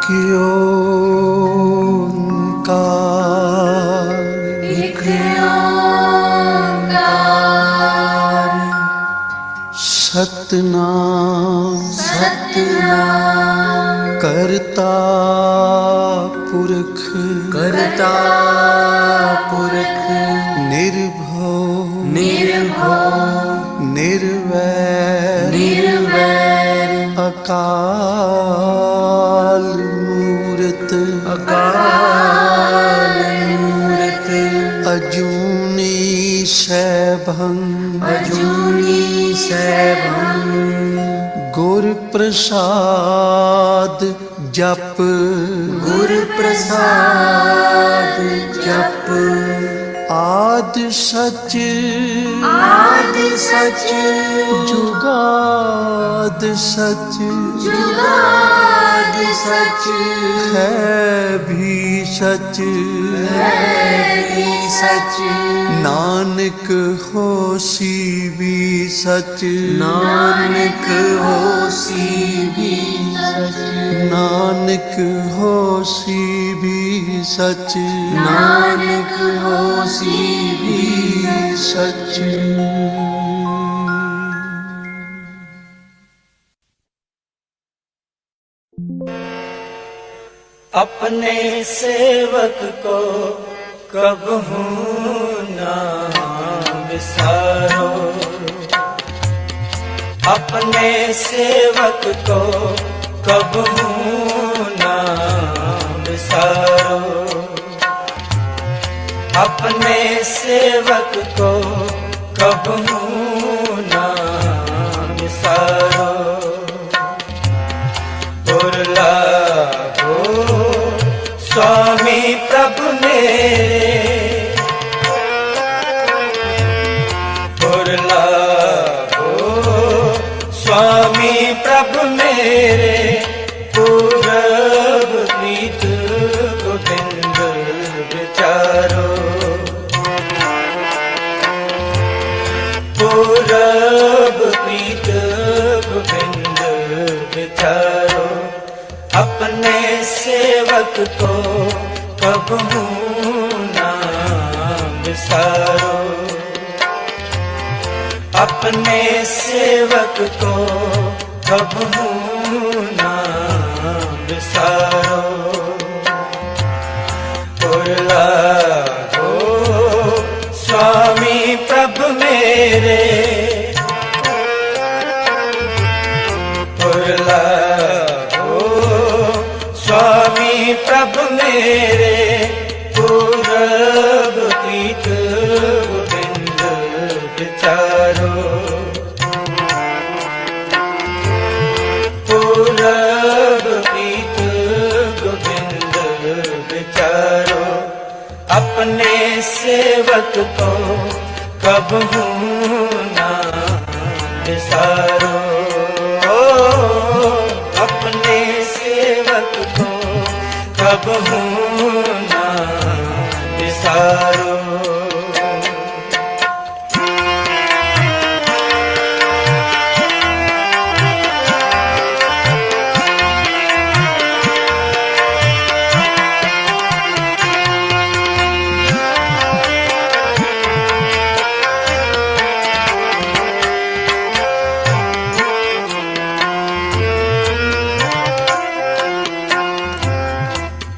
एक ओंकार सतनाम करता पुरख निर्भव निर्वैर अकाल मूरत अजूनी सैभं गुर प्रसाद जप आद सच जुगाद सच है भी सच नानक होसी भी सच नानक होसी भी सच अपने सेवक को कबहू ना विसारो, अपने सेवक को कबहू ना विसारो, अपने सेवक को कबहू ना विसारो। स्वामी प्रभु मेरे स्वामी प्रभु मेरे पूरब प्रीत गोविंद विचारो, पूरब प्रीत गोविंद विचारो। अपने सेवक को कबहू ना विसारो, अपने सेवक को कबहू ना विसारो। स्वामी प्रभु मेरे स्वामी प्रभु मेरे पूरब प्रीत गोविंद विचारो, पूरब प्रीत गोविंद विचारो। अपने सेवक को कबहू ना विसारो, अपने सेवक को कबहू ना विसारो।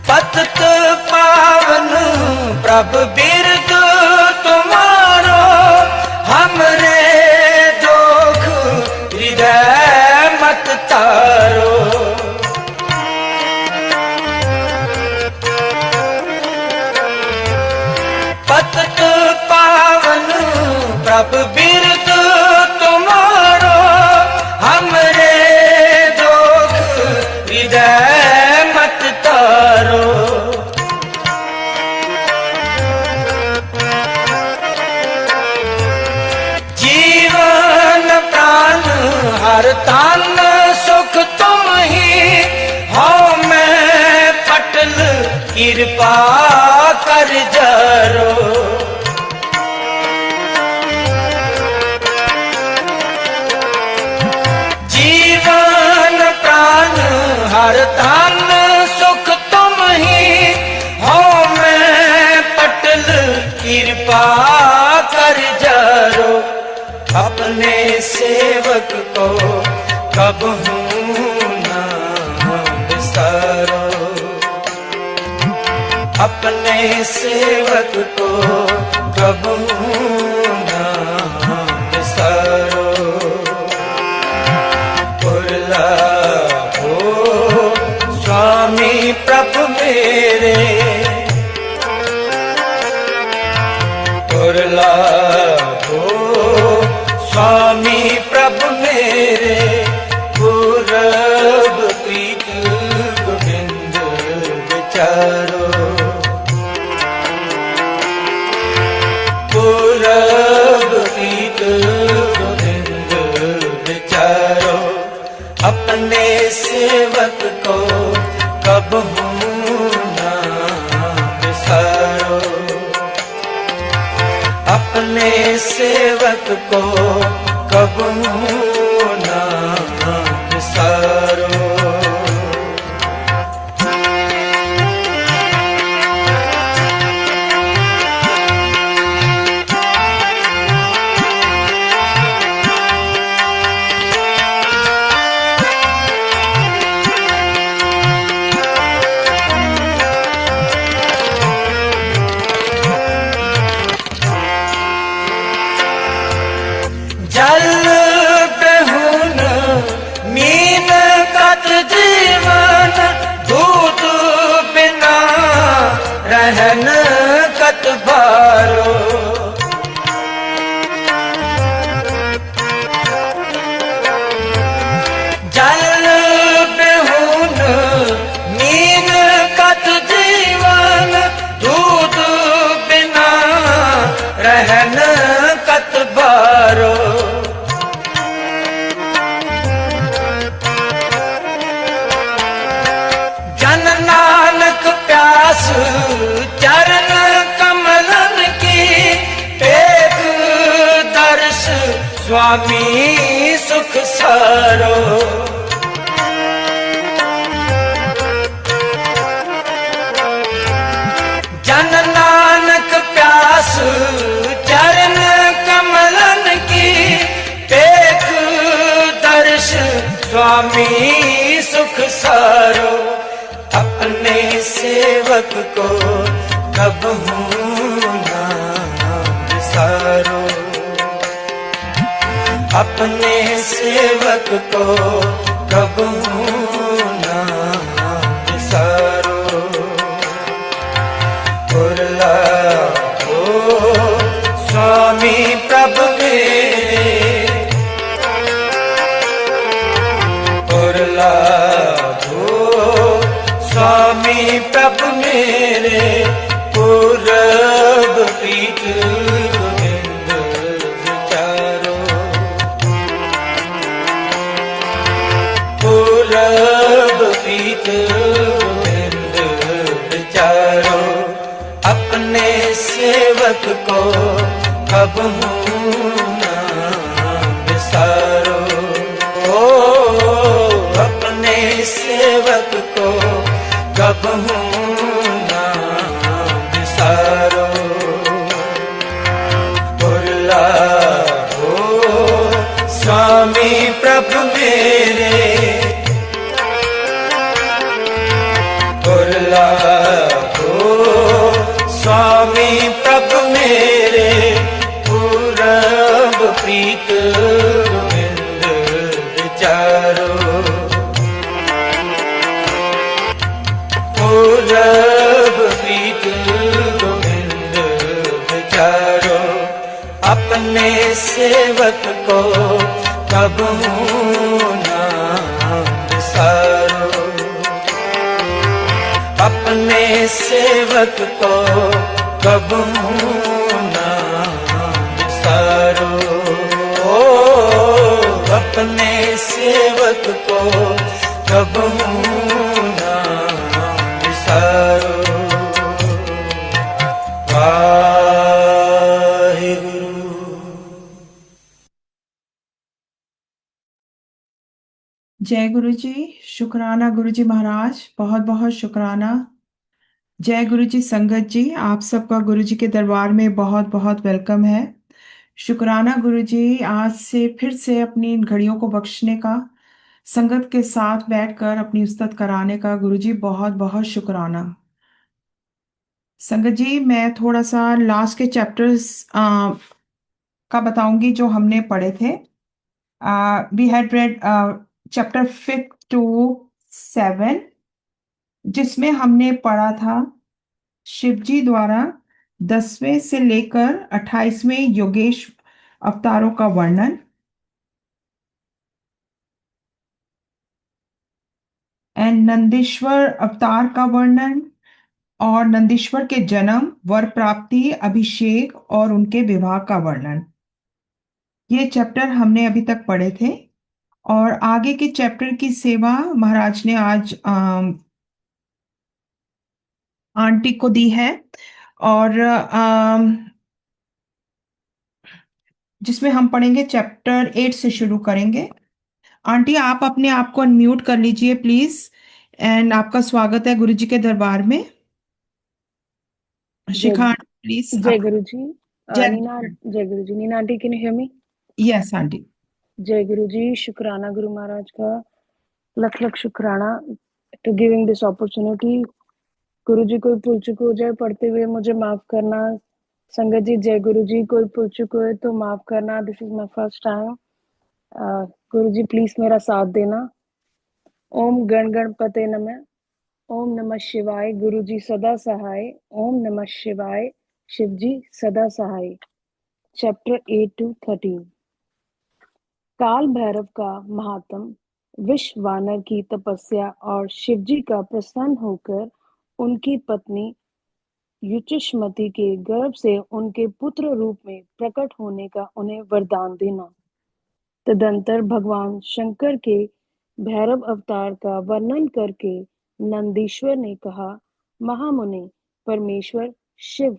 पतित पावन प्रभु बिरद तुम्हारो, हमरे दुख हृदय मत तारो। पतित पावन प्रभु बिरद तुम्हारो, हमरे दुख हृदय मत तारो। जीवन प्राण हर तान सुख तुम ही हो, मैं पटल कृपा कर जरो। जीवन प्राण हर तान अपने सेवक को कबहू ना बिसारो, अपने सेवक को कबहू ना बिसारो। पुरला हो स्वामी प्रभु मेरे, पुरला हो स्वामी प्रभु मेरे, पूरब पीठ गोविंद विचारो, पूरब पीठ गोविंद विचारो। अपने सेवक को कबहू ना बिसारो, अपने सेवक को कबहू ना बिसारो। जल बेहुन मीन कत जीवन, दूध बिना रहन कत बारो। जल बेहुन मीन कत जीवन, दूध बिना रहन कत बारो। जन नानक प्यास चरण कमलन की, एक दर्श स्वामी सुख सारो। जन नानक प्यास चरण कमलन की, एक दर्श स्वामी सुख सारो। अपने सेवक को कबहू ना बिसारो, अपने सेवक को कबहू ना बिसारो। पुरला हो स्वामी प्रभु मेरे, पुरला हो स्वामी प्रभु मेरे, पूरब पीठ गोविंद विचारो, पूरब पीठ गोविंद विचारो। अपने सेवक को कबहू ना बिसारो, ओ अपने सेवक को कबहू ना बिसारो। पुरला हो स्वामी प्रभु मेरे, पुरला हो स्वामी प्रभु मेरे, पूरब प्रीत गोविंद विचारो, पूरब प्रीत गोविंद विचारो। अपने सेवक को कबहू ना बिसारो, अपने सेवक को कबहू ना बिसारो। ओ अपने सेवक को कबहू ना बिसारो। जय गुरु जी। शुक्राना गुरु जी महाराज, बहुत बहुत शुक्राना। जय गुरु जी संगत जी, आप सबका गुरु जी के दरबार में बहुत बहुत वेलकम है। शुक्राना गुरुजी, आज से फिर से अपनी इन घड़ियों को बख्शने का, संगत के साथ बैठकर अपनी उस्तत कराने का। गुरुजी बहुत बहुत शुक्राना। संगत जी, मैं थोड़ा सा लास्ट के चैप्टर्स का बताऊंगी जो हमने पढ़े थे। We had read chapter 5 to 7, जिसमें हमने पढ़ा था शिव जी द्वारा 10वें से लेकर 28वें योगेश अवतारों का वर्णन, एंड नंदीश्वर अवतार का वर्णन, और नंदीश्वर के जन्म, वर प्राप्ति, अभिषेक और उनके विवाह का वर्णन। ये चैप्टर हमने अभी तक पढ़े थे, और आगे के चैप्टर की सेवा महाराज ने आज आंटी को दी है, और जिसमें हम पढ़ेंगे चैप्टर 8 से शुरू करेंगे। आंटी, आप अपने आप को अनम्यूट कर लीजिए प्लीज, एंड आपका स्वागत है गुरु जी के दरबार में। शिखा जय आंटी प्लीज जय गुरु जी। जय नीना, जय गुरु ji. Neena aunty, can you hear me? Yes aunty. जय गुरु जी। शुक्राना गुरु महाराज का, लख लख शुक्राना टू गिविंग दिस अपॉर्चुनिटी। गुरु जी, कोई भूल चूक हो जाए पढ़ते हुए मुझे माफ करना। संगत जी, जय गुरु जी। कोई भूल चूक हो तो माफ करना, this is my first time. Guru ji please मेरा साथ देना। ओम गण गणपते नमः। ओम नमः शिवाय। गुरु जी सदा सहाय। ओम नमः शिवाय। शिव जी सदा सहाय। Chapter 8 to 13। काल भैरव का महात्म। विश्व वानर की तपस्या और शिवजी का प्रसन्न होकर उनकी पत्नी युचिष्मति के गर्भ से उनके पुत्र रूप में प्रकट होने का उन्हें वरदान देना। तदंतर भगवान शंकर के भैरव अवतार का वर्णन करके नंदीश्वर ने कहा, महामुनि, परमेश्वर शिव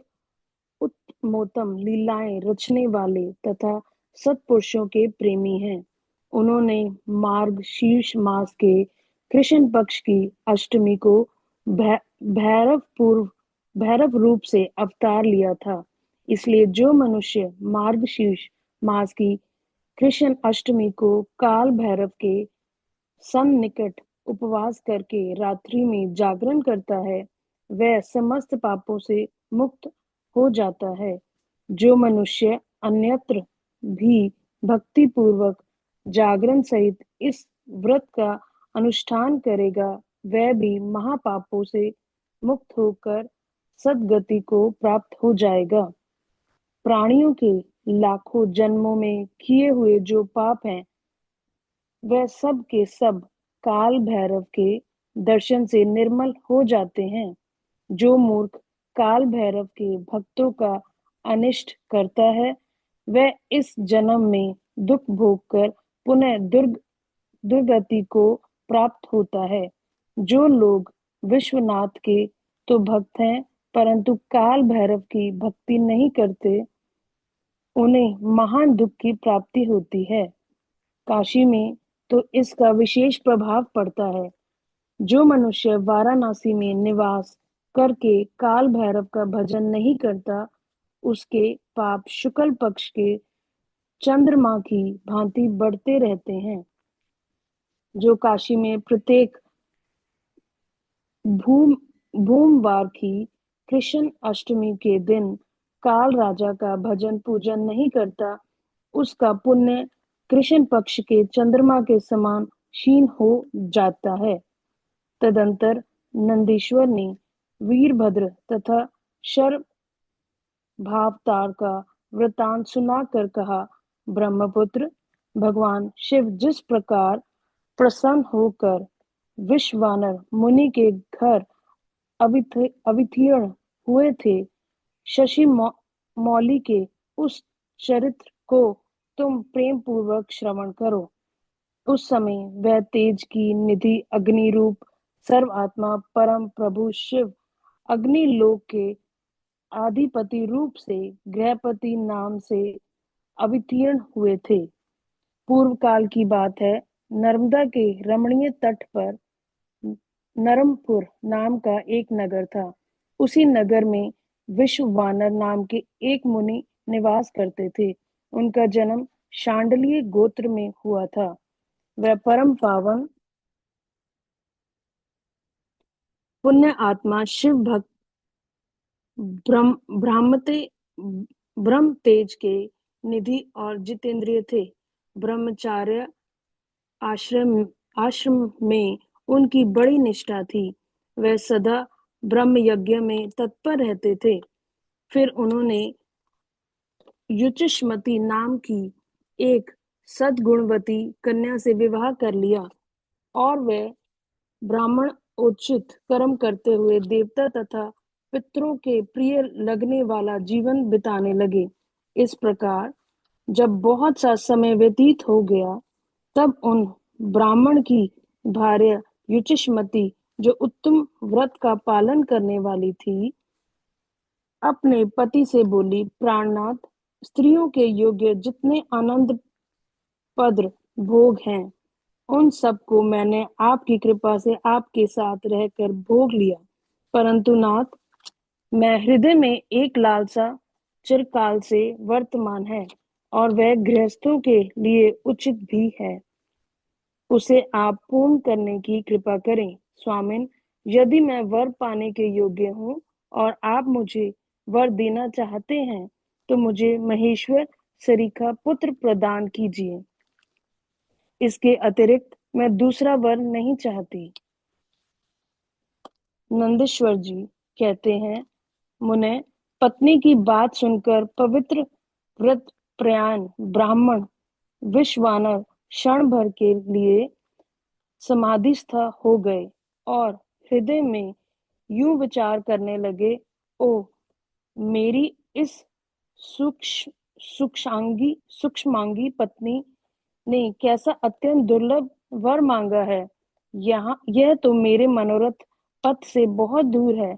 उत्तमोत्तम लीलाएं रचने वाले तथा सत्पुरुषों के प्रेमी हैं। उन्होंने मार्ग शीर्ष मास के कृष्ण पक्ष की अष्टमी को भैरव रूप से अवतार लिया था। इसलिए जो मनुष्य मार्ग शीर्ष मास की कृष्ण अष्टमी को काल भैरव के सन्निकट उपवास करके रात्रि में जागरण करता है, वह समस्त पापों से मुक्त हो जाता है। जो मनुष्य अन्यत्र भी भक्ति पूर्वक जागरण सहित इस व्रत का अनुष्ठान करेगा, वह भी महापापों से मुक्त होकर सद्गति को प्राप्त हो जाएगा। प्राणियों के लाखों जन्मों में किए हुए जो पाप हैं, वह सब के सब काल भैरव के दर्शन से निर्मल हो जाते हैं। जो मूर्ख काल भैरव के भक्तों का अनिष्ट करता है, वह इस जन्म में दुख भोग कर पुनः दुर्गति को प्राप्त होता है। जो लोग विश्वनाथ के तो भक्त हैं, परंतु काल भैरव की भक्ति नहीं करते, उन्हें महान दुख की प्राप्ति होती है। काशी में तो इसका विशेष प्रभाव पड़ता है। जो मनुष्य वाराणसी में निवास करके काल भैरव का भजन नहीं करता, उसके पाप शुक्ल पक्ष के चंद्रमा की भांति बढ़ते रहते हैं। जो काशी में प्रत्येक भूमवार की कृष्ण अष्टमी के दिन काल राजा का भजन पूजन नहीं करता, उसका पुण्य कृष्ण पक्ष के चंद्रमा के समान क्षीण हो जाता है। तदंतर नंदीश्वर ने वीरभद्र तथा शर भावतार का वृतांत सुनाकर कहा, ब्रह्मपुत्र, भगवान शिव जिस प्रकार प्रसन्न होकर विश्वानर मुनि के घर अवतीर्ण हुए थे, शशि मौली के उस चरित्र को तुम प्रेम पूर्वक श्रवण करो। उस समय वह तेज की निधि अग्नि रूप सर्वात्मा परम प्रभु शिव अग्नि लोक के आधिपति रूप से गृहपति नाम से अवतीर्ण हुए थे। पूर्व काल की बात है। नर्मदा के रमणीय तट पर नरमपुर नाम का एक नगर था। उसी नगर में विश्व वानर नाम के एक मुनि निवास करते थे। उनका जन्म शांडलीय गोत्र में हुआ था। वह परम पावन पुण्य आत्मा, शिव भक्त, ब्रह्म तेज के निधि और जितेंद्रिय थे। ब्रह्मचार्य आश्रम में उनकी बड़ी निष्ठा थी। वह सदा ब्रह्म यज्ञ में तत्पर रहते थे। फिर उन्होंने युचिष्मती नाम की एक सद्गुणवती कन्या से विवाह कर लिया और वे ब्राह्मणोचित कर्म करते हुए देवता तथा पितरों के प्रिय लगने वाला जीवन बिताने लगे। इस प्रकार जब बहुत सा समय व्यतीत हो गया, तब उन ब्राह्मण की भार्या युचिष्मती, जो उत्तम व्रत का पालन करने वाली थी, अपने पति से बोली, प्राणनाथ, स्त्रियों के योग्य जितने आनंदप्रद भोग हैं, उन सब को मैंने आपकी कृपा से आपके साथ रहकर भोग लिया। परंतु नाथ, मैं हृदय में एक लालसा चिरकाल से वर्तमान है और वह गृहस्थों के लिए उचित भी है। उसे आप पूर्ण करने की कृपा करें। स्वामिन, यदि मैं वर पाने के योग्य हूँ और आप मुझे वर देना चाहते हैं, तो मुझे महेश्वर सरीखा पुत्र प्रदान कीजिए। इसके अतिरिक्त मैं दूसरा वर नहीं चाहती। नंदीश्वर जी कहते हैं, मुने, पत्नी की बात सुनकर पवित्र व्रत प्रयाण ब्राह्मण विश्वानर क्षण भर के लिए समाधिस्थ हो गए और हृदय में यूं विचार करने लगे, ओ मेरी इस सूक्ष्मांगी पत्नी ने कैसा अत्यंत दुर्लभ वर मांगा है। यह तो मेरे मनोरथ पथ से बहुत दूर है।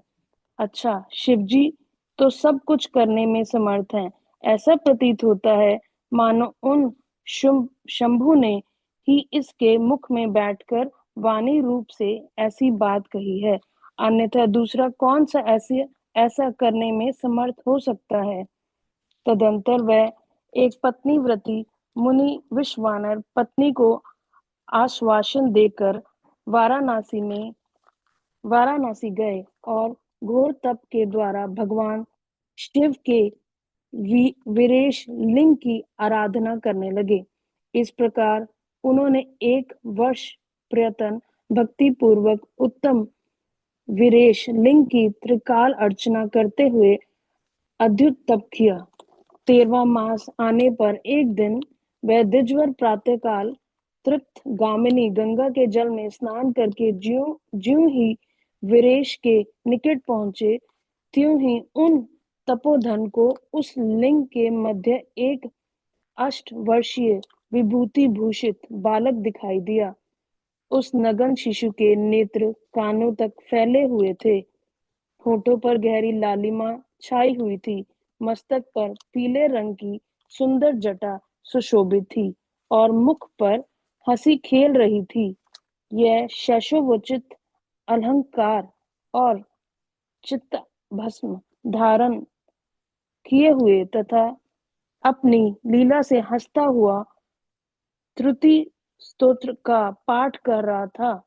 अच्छा, शिवजी तो सब कुछ करने में समर्थ हैं। ऐसा प्रतीत होता है मानो उन शंभु ने ही इसके मुख में बैठकर वाणी रूप से ऐसी बात कही है। अन्यथा दूसरा कौन सा ऐसा करने में समर्थ हो सकता है। तदंतर वह एक पत्नीव्रती मुनि विश्वानर पत्नी को आश्वासन देकर वाराणसी गए और घोर तप के द्वारा भगवान शिव के वीरेश लिंग की आराधना करने लगे। इस प्रकार उन्होंने 1 वर्ष प्रयत्न भक्ति पूर्वक उत्तम वीरेश लिंग की त्रिकाल अर्चना करते हुए अद्भुत तप किया। 13वां मास आने पर एक दिन वह द्विजवर प्रातःकाल तृप्त गामिनी गंगा के जल में स्नान करके ज्यों ही वीरेश के निकट पहुंचे, त्यों ही उन तपोधन को उस लिंग के मध्य एक 8 वर्षीय विभूति भूषित बालक दिखाई दिया। उस नगन शिशु के नेत्र कानों तक फैले हुए थे। होठों पर गहरी लालिमा छाई हुई थी। मस्तक पर पीले रंग की सुंदर जटा सुशोभित थी और मुख पर हंसी खेल रही थी। यह शैशवोचित अलंकार और चित्त भस्म धारण किए हुए तथा अपनी लीला से हंसता हुआ त्रुति स्तोत्र का पाठ कर रहा था।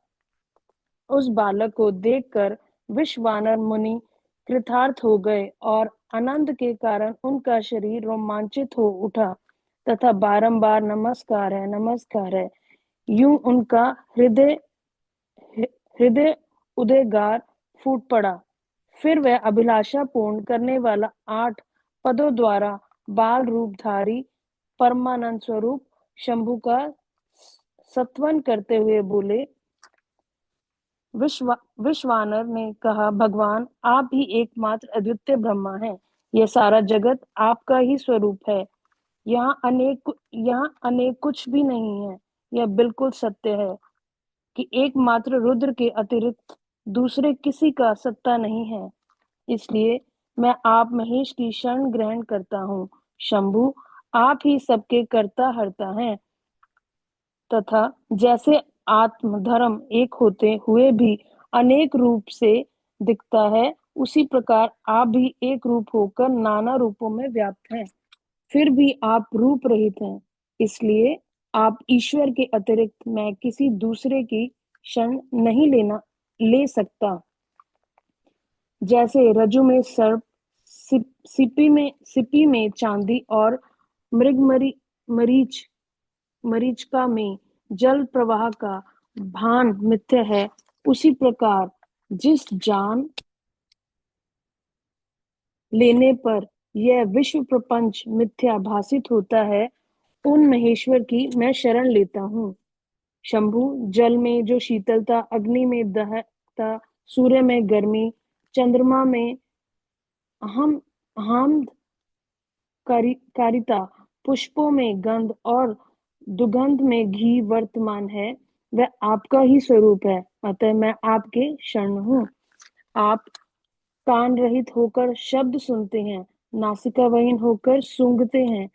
उस बालक को देखकर विश्वानर मुनि कृतार्थ हो गए और आनंद के कारण उनका शरीर रोमांचित हो उठा तथा बारंबार नमस्कार है यूं उनका हृदय उदयगार फूट पड़ा। फिर वह अभिलाषा पूर्ण करने वाला 8 पदों द्वारा बाल रूपधारी परमानंद स्वरूप शंभु का सत्वन करते हुए बोले। विश्वानर ने कहा, भगवान, आप ही एकमात्र अद्वितीय ब्रह्मा हैं। यह सारा जगत आपका ही स्वरूप है। यहाँ अनेक कुछ भी नहीं है। यह बिल्कुल सत्य है कि एकमात्र रुद्र के अतिरिक्त दूसरे किसी का सत्ता नहीं है। इसलिए मैं आप महेश की शरण ग्रहण करता हूँ। शंभु, आप ही सबके कर्ता हर्ता हैं तथा जैसे आत्म धर्म एक होते हुए भी अनेक रूप से दिखता है, उसी प्रकार आप भी एक रूप होकर नाना रूपों में व्याप्त हैं। फिर भी आप रूप रहित हैं, इसलिए आप ईश्वर के अतिरिक्त मैं किसी दूसरे की शरण नहीं ले सकता। जैसे रज्जु में सर्प, सिपी में चांदी और मरीच मरीचिका में जल प्रवाह का भान मिथ्या है, उसी प्रकार जिस जान लेने पर यह विश्व प्रपंच मिथ्या भासित होता है, उन महेश्वर की मैं शरण लेता हूँ। शंभु, जल में जो शीतलता, अग्नि में दहकता, सूर्य में गर्मी, चंद्रमा में हम हाम्द कारिता, पुष्पों में गंध और दुगंध में घी वर्तमान है, वह आपका ही स्वरूप है। अतः मैं आपके शरण हूँ। आप कान रहित होकर शब्द सुनते हैं, नासिकाविहीन होकर सूंघते हैं,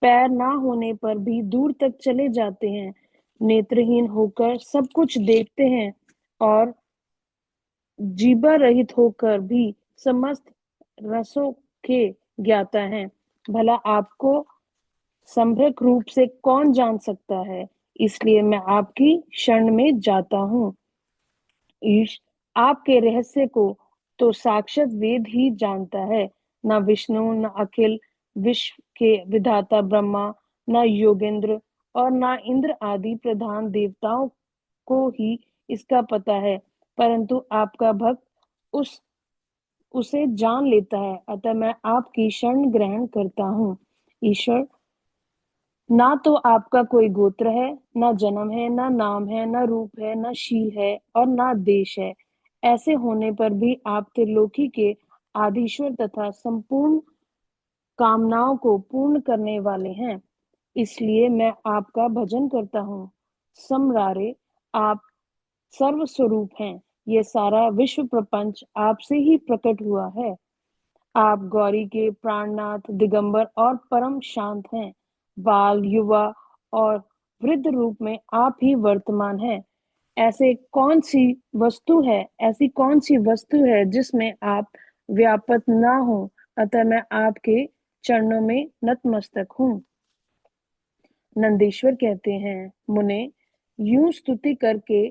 पैर ना होने पर भी दूर तक चले जाते हैं, नेत्रहीन होकर सब कुछ देखते हैं और जीवा रहित होकर भी समस्त रसों के ज्ञाता हैं। भला आपको सम्यक रूप से कौन जान सकता है? इसलिए मैं आपकी शरण में जाता हूँ। ईश, आपके रहस्य को तो साक्षात वेद ही जानता है। न विष्णु, न अखिल विश्व के विधाता ब्रह्मा, न योगेंद्र और न इंद्र आदि प्रधान देवताओं को ही इसका पता है, परंतु आपका भक्त उसे जान लेता है। अतः मैं आपकी शरण ग्रहण करता हूँ। ईश्वर, ना तो आपका कोई गोत्र है, ना जन्म है, ना नाम है, ना रूप है, ना शील है और ना देश है। ऐसे होने पर भी आप त्रिलोकी के आदिश्वर तथा संपूर्ण कामनाओं को पूर्ण करने वाले हैं, इसलिए मैं आपका भजन करता हूँ। समरारे, आप सर्वस्वरूप हैं। ये सारा विश्व प्रपंच आपसे ही प्रकट हुआ है। आप गौरी के प्राणनाथ, दिगंबर और परम शांत हैं। बाल, युवा और वृद्ध रूप में आप ही वर्तमान हैं। ऐसी कौन सी वस्तु है जिसमें आप व्यापक ना हो? अतः मैं आपके चरणों में नतमस्तक हूँ। नंदीश्वर कहते हैं, मुने, यूं स्तुति करके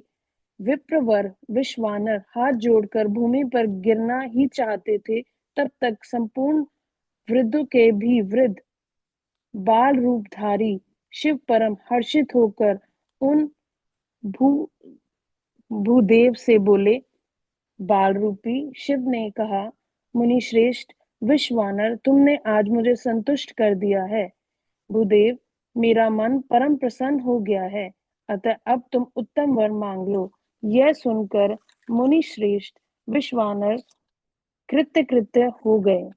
विप्रवर विश्वानर हाथ जोड़कर भूमि पर गिरना ही चाहते थे, तब तक संपूर्ण वृद्धों के भी वृद्ध बाल रूपधारी शिव परम हर्षित होकर उन भू भूदेव से बोले। बाल रूपी शिव ने कहा, मुनि श्रेष्ठ विश्वानर, तुमने आज मुझे संतुष्ट कर दिया है। भूदेव, मेरा मन परम प्रसन्न हो गया है, अतः अब तुम उत्तम वर मांग लो। यह सुनकर मुनि श्रेष्ठ विश्वानर कृत्य हो गए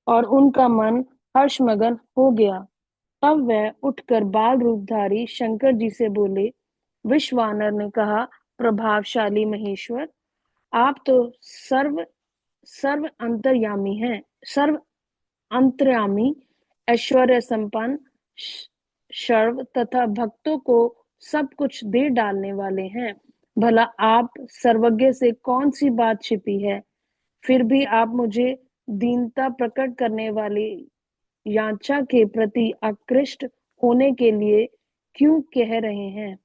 और उनका मन हर्षमगन हो गया। तब वह उठकर बाल रूपधारी शंकर जी से बोले। विश्वानर ने कहा, प्रभावशाली महेश्वर, आप तो सर्व सर्व अंतर्यामी हैं, सर्व अंतर्यामी, ऐश्वर्य संपन्न, सर्व तथा भक्तों को सब कुछ दे डालने वाले हैं। भला आप सर्वज्ञ से कौन सी बात छिपी है? फिर भी आप मुझे दीनता प्रकट करने वाली याचा के प्रति आकृष्ट होने के लिए क्यों कह रहे हैं?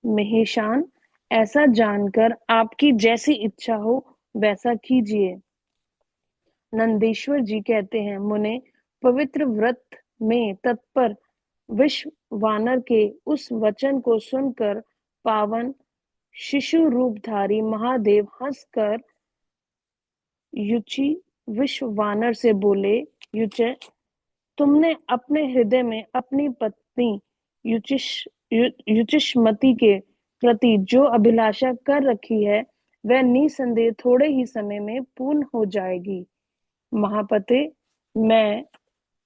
महेशान, ऐसा जानकर आपकी जैसी इच्छा हो वैसा कीजिए। नंदीश्वर जी कहते हैं, मुने, पवित्र व्रत में तत्पर विश्वानर के उस वचन को सुनकर पावन शिशु रूपधारी महादेव हंसकर युचि विश्वानर से बोले। युचे, तुमने अपने हृदय में अपनी पत्नी युचिष्मति के प्रति जो अभिलाषा कर रखी है, वह निसंदेह थोड़े ही समय में पूर्ण हो जाएगी। महापते, मैं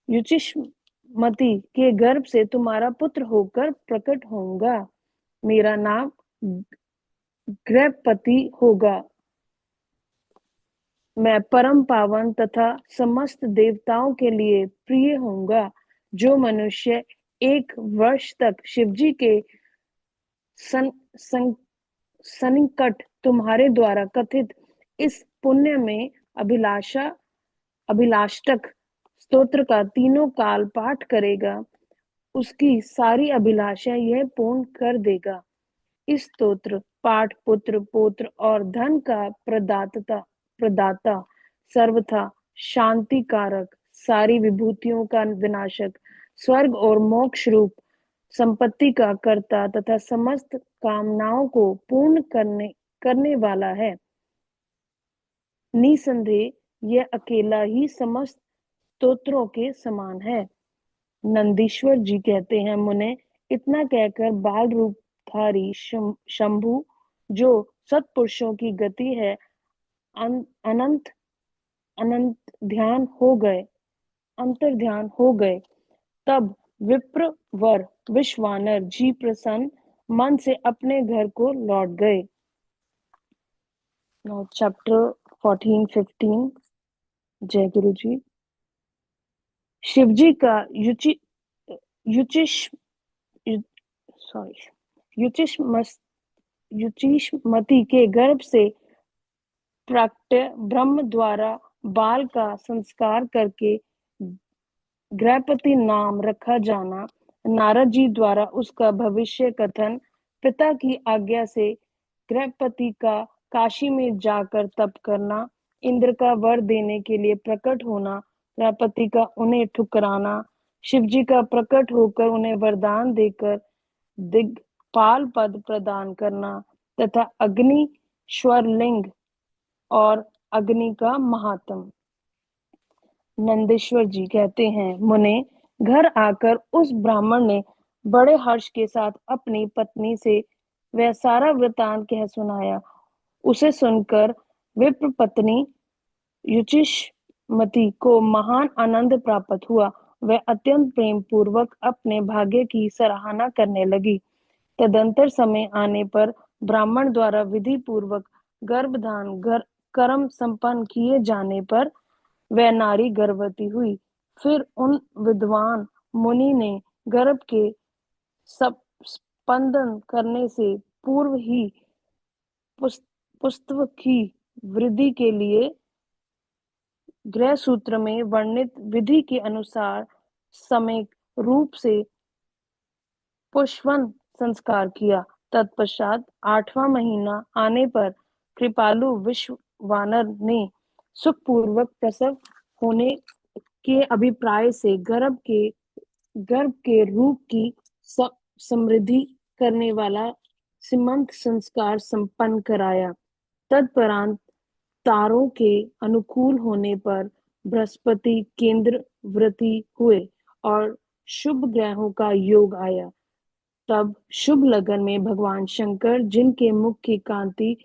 युचिष्मति के गर्भ से तुम्हारा पुत्र होकर प्रकट होऊंगा। मेरा नाम गृहपति होगा। मैं परम पावन तथा समस्त देवताओं के लिए प्रिय होऊंगा। जो मनुष्य 1 वर्ष तक शिवजी के सन्निकट तुम्हारे द्वारा कथित इस पुण्य में अभिलाष्टक स्तोत्र का तीनों काल पाठ करेगा, उसकी सारी अभिलाषाएं यह पूर्ण कर देगा। इस स्तोत्र पाठ पुत्र पौत्र और धन का प्रदाता सर्वथा शांति कारक, सारी विभूतियों का विनाशक, स्वर्ग और मोक्ष रूप संपत्ति का कर्ता तथा समस्त कामनाओं को पूर्ण करने वाला है। निसंदेह यह अकेला ही समस्त स्तोत्रों के समान है। नंदीश्वर जी कहते हैं, मुने इतना कहकर बाल रूपधारी शंभु, जो सत्पुरुषों की गति है, अनंत अंतर्ध्यान हो गए। तब विप्रवर विश्वानर जी प्रसन्न मन से अपने घर को लौट गए। Now chapter 14-15। जय गुरु जी। शिवजी का युचिष्मति के गर्भ से प्राक्ट्य ब्रह्म द्वारा बाल का संस्कार करके गृहपति नाम रखा जाना, नारद जी द्वारा उसका भविष्य कथन, पिता की आज्ञा से गृहपति का काशी में जाकर तप करना, इंद्र का वर देने के लिए प्रकट होना, गृहपति का उन्हें ठुकराना, शिवजी का प्रकट होकर उन्हें वरदान देकर दिग्पाल पद प्रदान करना, तथा अग्नि स्वरलिंग और अग्नि का महात्म। नंदेश्वर जी कहते हैं, मुने घर आकर उस ब्राह्मण ने बड़े हर्ष के साथ अपनी पत्नी से वह सारा वृतांत कह सुनाया। उसे सुनकर विप्र पत्नी युचिष्मति को महान आनंद प्राप्त हुआ। वह अत्यंत प्रेम पूर्वक अपने भाग्य की सराहना करने लगी। तदंतर समय आने पर ब्राह्मण द्वारा विधि पूर्वक गर्भधान कर्म संपन्न किए जाने पर वह नारी गर्भवती हुई। फिर उन विद्वान मुनि ने गर्भ के स्पंदन करने से पूर्व ही पुस्तव की वृद्धि के लिए गृह सूत्र में वर्णित विधि के अनुसार समय रूप से पुष्पन संस्कार किया। तत्पश्चात 8वां महीना आने पर कृपालु विश्वानर ने सुखपूर्वक प्रसव होने के अभिप्राय से गर्भ के रूप की समृद्धि करने वाला सीमंत संस्कार संपन्न कराया। तत्परांत तारों के अनुकूल होने पर बृहस्पति केंद्र वृत्ति हुए और शुभ ग्रहों का योग आया। तब शुभ लगन में भगवान शंकर, जिनके मुख की कांति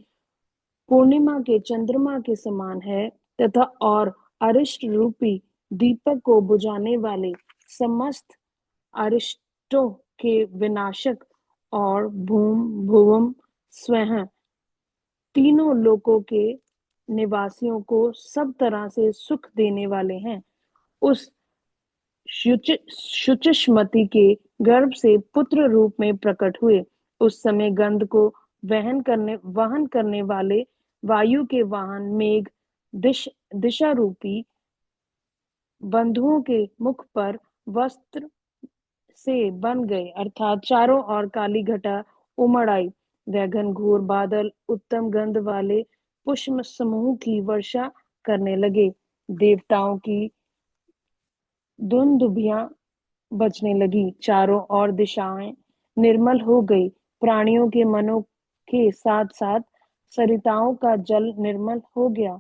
पूर्णिमा के चंद्रमा के समान है तथा और अरिष्ट रूपी दीपक को बुझाने वाले, समस्त अरिष्टों के विनाशक और भुवम स्वयं तीनों लोकों के निवासियों को सब तरह से सुख देने वाले हैं, उस शुचिष्मति के गर्भ से पुत्र रूप में प्रकट हुए। उस समय गंध को वहन करने वाले वायु के वाहन मेघ दिशा रूपी बंधुओं के मुख पर वस्त्र से बन गए, अर्थात चारों ओर काली घटा उमड़ आई। वह घनघोर बादल उत्तम गंध वाले पुष्प समूह की वर्षा करने लगे। देवताओं की दुंदुभियां बजने लगी। चारों ओर दिशाएं निर्मल हो गई। प्राणियों के मनों के साथ साथ सरिताओं का जल निर्मल हो गया।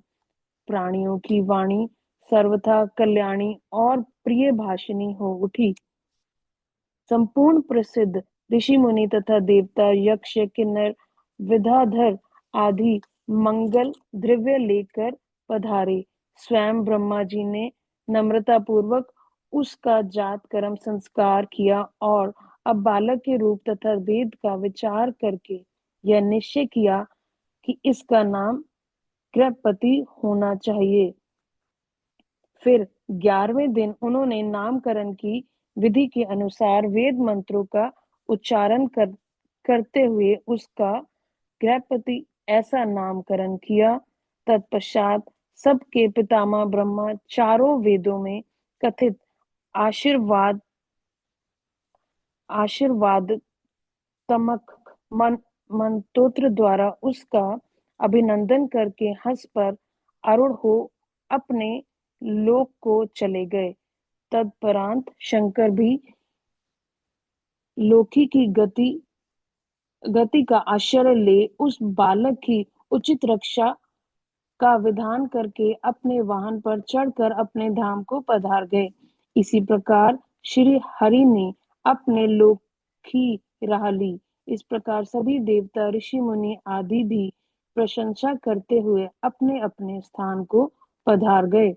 प्राणियों की वाणी सर्वथा कल्याणी और प्रिय भाषिणी हो उठी। संपूर्ण प्रसिद्ध ऋषि मुनि तथा देवता, यक्ष, किन्नर, विद्याधर आदि मंगल द्रव्य लेकर पधारे। स्वयं ब्रह्मा जी ने नम्रता पूर्वक उसका जात कर्म संस्कार किया और अब बालक के रूप तथा वेद का विचार करके यह निश्चय किया कि इसका नाम गृहपति होना चाहिए। फिर 11वें दिन उन्होंने नामकरण की विधि के अनुसार वेद मंत्रों का उच्चारण करते हुए उसका गृहपति ऐसा नामकरण किया तत्पश्चात सबके पितामह ब्रह्मा चारों वेदों में कथित आशीर्वादात्मक मंत्रों द्वारा उसका अभिनंदन करके हंस पर आरूढ़ हो अपने लोक को चले गए। तदुपरांत शंकर भी लोकी की गति का आश्चर्य ले उस बालक की उचित रक्षा का विधान करके अपने वाहन पर चढ़कर अपने धाम को पधार गए। इसी प्रकार श्री हरि ने अपने लोक की राह ली। इस प्रकार सभी देवता ऋषि मुनि आदि भी प्रशंसा करते हुए अपने अपने स्थान को पधार गए।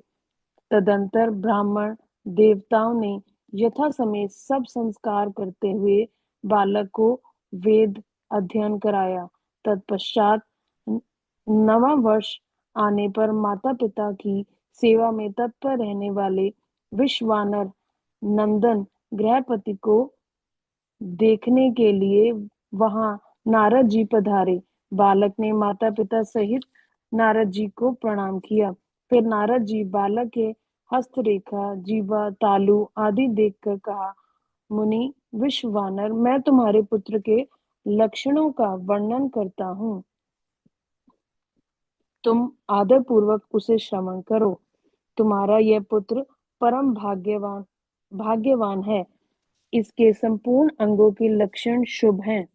तदंतर ब्राह्मण देवताओं ने यथा समय सब संस्कार करते हुए बालक को वेद अध्ययन कराया। तत्पश्चात नवा वर्ष आने पर माता पिता की सेवा में तत्पर रहने वाले विश्वानर नंदन गृहपति को देखने के लिए वहां नारद जी पधारे। बालक ने माता पिता सहित नारद जी को प्रणाम किया। फिर नारद जी बालक के हस्तरेखा जीवा तालु आदि देखकर कहा, मुनि विश्वानर, मैं तुम्हारे पुत्र के लक्षणों का वर्णन करता हूँ, तुम आदर पूर्वक उसे श्रवण करो। तुम्हारा यह पुत्र परम भाग्यवान है। इसके संपूर्ण अंगों के लक्षण शुभ हैं,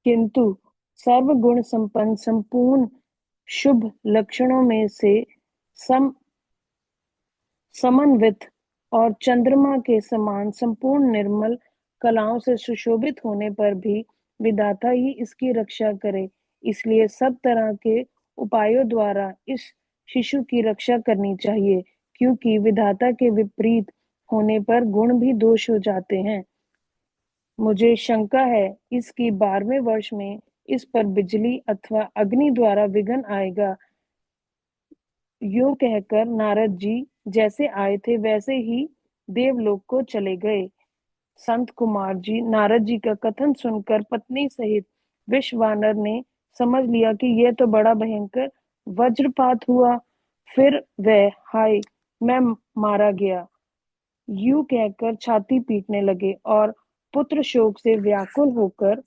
किंतु सर्वगुण संपन्न संपूर्ण शुभ लक्षणों में से समन्वित और चंद्रमा के समान संपूर्ण निर्मल कलाओं से सुशोभित होने पर भी विधाता ही इसकी रक्षा करे। इसलिए सब तरह के उपायों द्वारा इस शिशु की रक्षा करनी चाहिए, क्योंकि विधाता के विपरीत होने पर गुण भी दोष हो जाते हैं। मुझे शंका है इसकी 12वें वर्ष में इस पर बिजली अथवा अग्नि द्वारा विघ्न आएगा। यूं कहकर नारद जी जैसे आए थे वैसे ही देवलोक को चले गए। संत कुमार जी नारद जी का कथन सुनकर पत्नी सहित विश्वानर ने समझ लिया कि यह तो बड़ा भयंकर वज्रपात हुआ। फिर वह हाय मैं मारा गया यूं कहकर छाती पीटने लगे और पुत्र शोक से व्याकुल होकर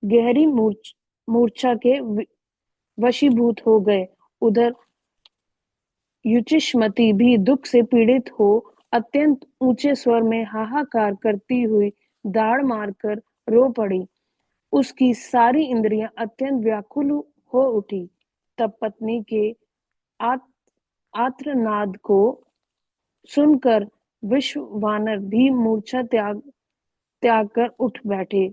गहरी मूर्छा के वशीभूत हो गए। उधर युचिष्मति भी दुख से पीड़ित हो अत्यंत ऊंचे स्वर में हाहाकार करती हुई दाड़ मारकर रो पड़ी। उसकी सारी इंद्रियां अत्यंत व्याकुल हो उठी। तब पत्नी के आर्तनाद को सुनकर विश्वानर भी मूर्छा त्याग कर उठ बैठे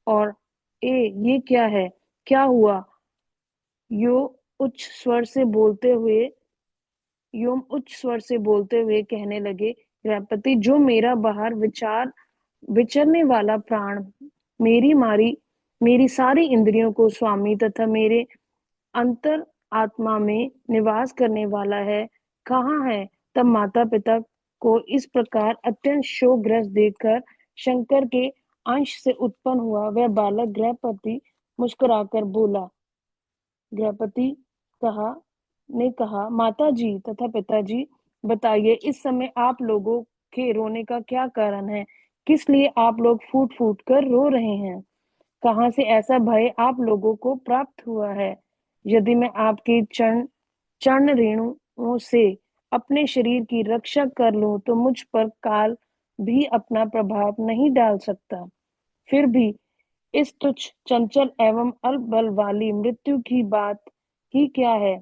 और ये क्या है, क्या हुआ? यो उच्च स्वर से बोलते हुए कहने लगे, गृहपति, जो मेरा बाहर विचरने वाला प्राण मेरी सारी इंद्रियों को स्वामी तथा मेरे अंतर आत्मा में निवास करने वाला है, कहाँ है? तब माता पिता को इस प्रकार अत्यंत शोकग्रस्त देखकर शंकर के अंश से उत्पन्न हुआ वह बालक गृहपति मुस्कुराकर बोला। गृहपति ने कहा, माता जी तथा पिताजी, बताइए इस समय आप लोगों के रोने का क्या कारण है? किस लिए आप लोग फूट फूट कर रो रहे हैं? कहाँ से ऐसा भय आप लोगों को प्राप्त हुआ है? यदि मैं आपके चरण रेणुओं से अपने शरीर की रक्षा कर लूं तो मुझ पर काल भी अपना प्रभाव नहीं डाल सकता। फिर भी इस तुच्छ चंचल एवं अल्प बल वाली मृत्यु की बात ही क्या है?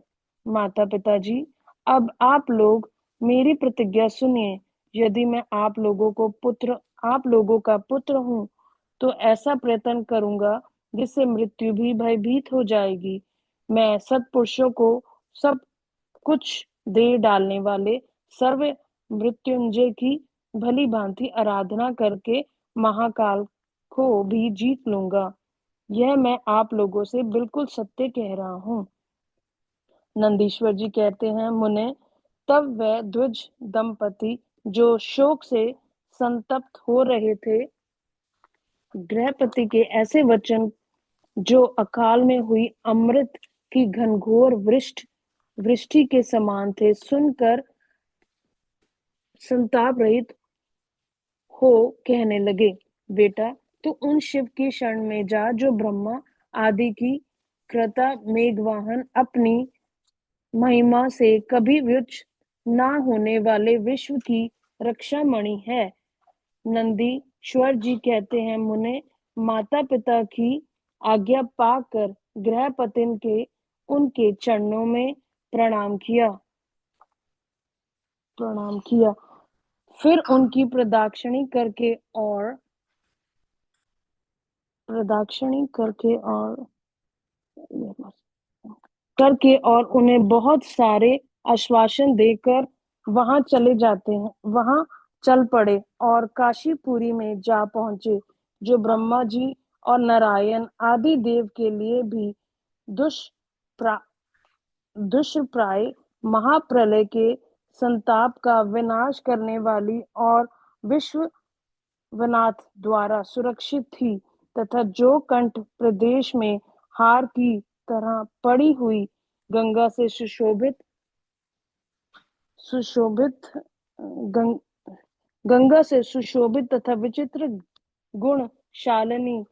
माता पिताजी, अब आप लोग मेरी प्रतिज्ञा सुनिए। यदि मैं आप लोगों का पुत्र हूं तो ऐसा प्रयत्न करूंगा जिससे मृत्यु भी भयभीत हो जाएगी। मैं सत्पुरुषों को सब कुछ दे डालने वाले सर्व मृत्युंजय की भली भांति आराधना करके महाकाल को भी जीत लूंगा। यह मैं आप लोगों से बिल्कुल सत्य कह रहा हूँ। नंदीश्वर जी कहते हैं, मुने, तब वह द्विज दंपति जो शोक से संतप्त हो रहे थे, गृहपति के ऐसे वचन जो अकाल में हुई अमृत की घनघोर वृष्टि के समान थे, सुनकर संताप रहित हो कहने लगे, बेटा, तू उन शिव की शरण में जा जो ब्रह्मा आदि की कृता मेघवाहन, अपनी महिमा से कभी व्युच्च ना होने वाले विश्व की रक्षा मणि है। नंदीश्वर जी कहते हैं, मुने माता पिता की आज्ञा पाकर गृहपतिन के उनके चरणों में प्रणाम किया। फिर उनकी प्रदक्षिणी करके और उन्हें बहुत सारे आश्वासन देकर वहां चल पड़े और काशीपुरी में जा पहुंचे, जो ब्रह्मा जी और नारायण आदि देव के लिए भी दुष्प्राय महाप्रलय के संताप का विनाश करने वाली और विश्वनाथ द्वारा सुरक्षित थी, तथा जो कंठ प्रदेश में हार की तरह पड़ी हुई गंगा से सुशोभित तथा विचित्र गुण शालिनी